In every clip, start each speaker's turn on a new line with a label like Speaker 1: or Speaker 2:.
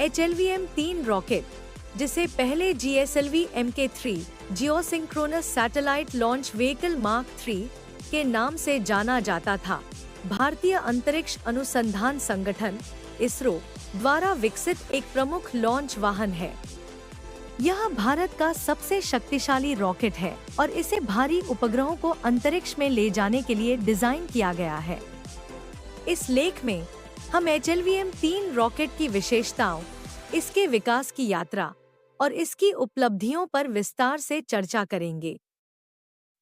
Speaker 1: HLVM-3 rocket, जिसे पहले GSLV Mk3 geosynchronous satellite launch vehicle mark 3 के नाम से जाना जाता था, भारतीय अंतरिक्ष अनुसंधान संगठन इसरो द्वारा विकसित एक प्रमुख लॉन्च वाहन है। यह भारत का सबसे शक्तिशाली रॉकेट है और इसे भारी उपग्रहों को अंतरिक्ष में ले जाने के लिए डिजाइन किया गया है। इस लेख में हम HLVM-3 रॉकेट की विशेषताओं, इसके विकास की यात्रा और इसकी उपलब्धियों पर विस्तार से चर्चा करेंगे।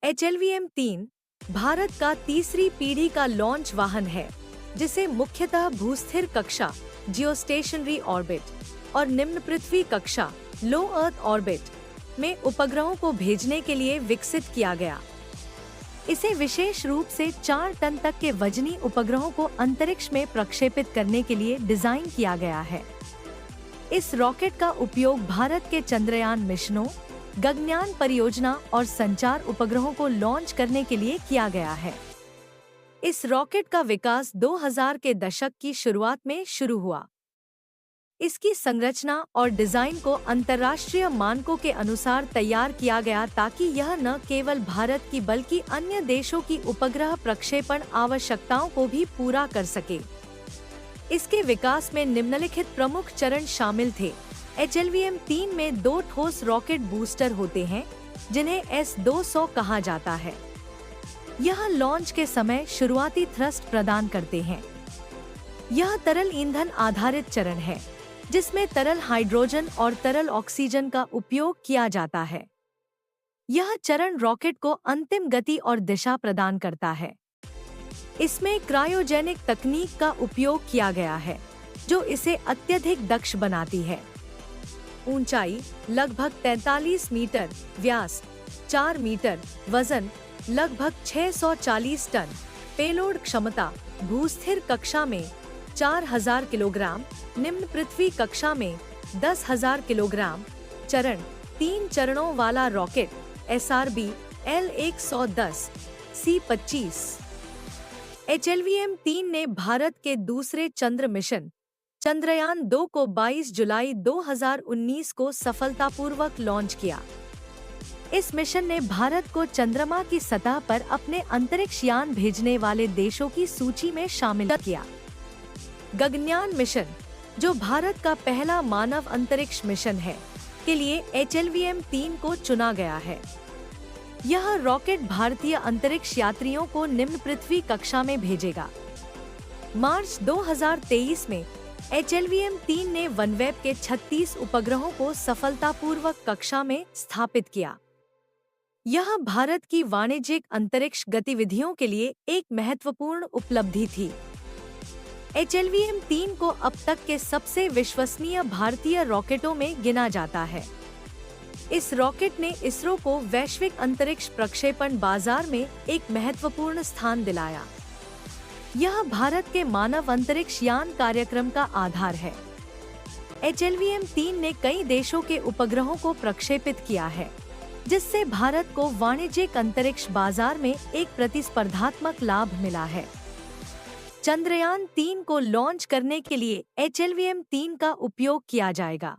Speaker 1: HLVM-3 भारत का तीसरी पीढ़ी का लॉन्च वाहन है, जिसे मुख्यतः भूस्थिर कक्षा जियोस्टेशनरी ऑर्बिट और निम्न पृथ्वी कक्षा लो अर्थ ऑर्बिट में उपग्रहों को भेजने के लिए विकसित किया गया। इसे विशेष रूप से 4 टन तक के वजनी उपग्रहों को अंतरिक्ष में प्रक्षेपित करने के लिए डिजाइन किया गया है। इस रॉकेट का उपयोग भारत के चंद्रयान मिशनों, गगनयान परियोजना और संचार उपग्रहों को लॉन्च करने के लिए किया गया है। इस रॉकेट का विकास 2000 के दशक की शुरुआत में शुरू हुआ। इसकी संरचना और डिजाइन को अंतर्राष्ट्रीय मानकों के अनुसार तैयार किया गया ताकि यह न केवल भारत की बल्कि अन्य देशों की उपग्रह प्रक्षेपण आवश्यकताओं को भी पूरा कर सके। इसके विकास में निम्नलिखित प्रमुख चरण शामिल थे। HLVM-3 में 2 ठोस रॉकेट बूस्टर होते हैं, जिन्हें S-200 कहा जाता है। यह लॉन्च के समय शुरुआती थ्रस्ट प्रदान करते हैं। यह तरल ईंधन आधारित चरण है, जिसमें तरल हाइड्रोजन और तरल ऑक्सीजन का उपयोग किया जाता है। यह चरण रॉकेट को अंतिम गति और दिशा प्रदान करता है। इसमें क्रायोजेनिक तकनीक का उपयोग किया गया है, जो इसे अत्यधिक दक्ष बनाती है। ऊंचाई लगभग 43 मीटर, व्यास 4 मीटर, वजन लगभग 640 टन, पेलोड क्षमता भूस्थिर कक्षा में 4000 किलोग्राम, निम्न पृथ्वी कक्षा में 10,000 किलोग्राम। चरण 3 चरणों वाला rocket SRB L-110 C-25। HLVM-3 ने भारत के दूसरे चंद्र मिशन चंद्रयान 2 को 22 जुलाई 2019 को सफलतापूर्वक लॉन्च किया। इस मिशन ने भारत को चंद्रमा की सतह पर अपने अंतरिक्ष यान भेजने वाले देशों की सूची में शामिल किया। गगनयान मिशन, जो भारत का पहला मानव अंतरिक्ष मिशन है, के लिए HLVM-3 को चुना गया है। यह रॉकेट भारतीय अंतरिक्ष यात्रियों को निम्न पृथ्वी कक्षा में भेजेगा। मार्च 2023 में HLVM-3 ने वनवेब के 36 उपग्रहों को सफलतापूर्वक कक्षा में स्थापित किया। यह भारत की वाणिज्यिक अंतरिक्ष गतिविधियों के लिए एक महत्वपूर्ण उपलब्धि थी। HLVM-3 को अब तक के सबसे विश्वसनीय भारतीय रॉकेटों में गिना जाता है। इस रॉकेट ने इसरो को वैश्विक अंतरिक्ष प्रक्षेपण बाजार में एक महत्वपूर्ण स्थान दिलाया। यह भारत के मानव अंतरिक्ष यान कार्यक्रम का आधार है। HLVM-3 ने कई देशों के उपग्रहों को प्रक्षेपित किया है, जिससे भारत को वाणिज्यिक अंतरिक्ष बाजार में एक प्रतिस्पर्धात्मक लाभ मिला है। चंद्रयान 3 को लॉन्च करने के लिए HLVM-3 का उपयोग किया जाएगा।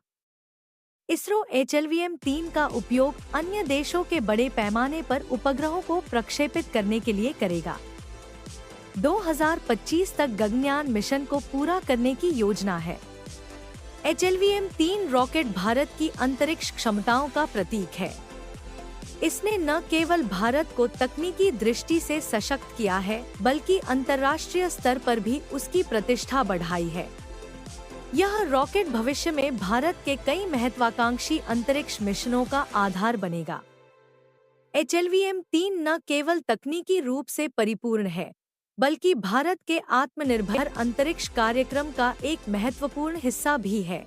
Speaker 1: इसरो HLVM-3 का उपयोग अन्य देशों के बड़े पैमाने पर उपग्रहों को प्रक्षेपित करने के लिए करेगा। 2025 तक गगनयान मिशन को पूरा करने की योजना है। HLVM-3 रॉकेट भारत की अंतरिक्ष क्षमताओं का प्रतीक है। इसने न केवल भारत को तकनीकी दृष्टि से सशक्त किया है, बल्कि अंतर्राष्ट्रीय स्तर पर भी उसकी प्रतिष्ठा बढ़ाई है। यह रॉकेट भविष्य में भारत के कई महत्वाकांक्षी अंतरिक्ष मिशनों का आधार बनेगा। HLVM-3 न केवल तकनीकी रूप से परिपूर्ण है, बल्कि भारत के आत्मनिर्भर अंतरिक्ष कार्यक्रम का एक महत्वपूर्ण हिस्सा भी है।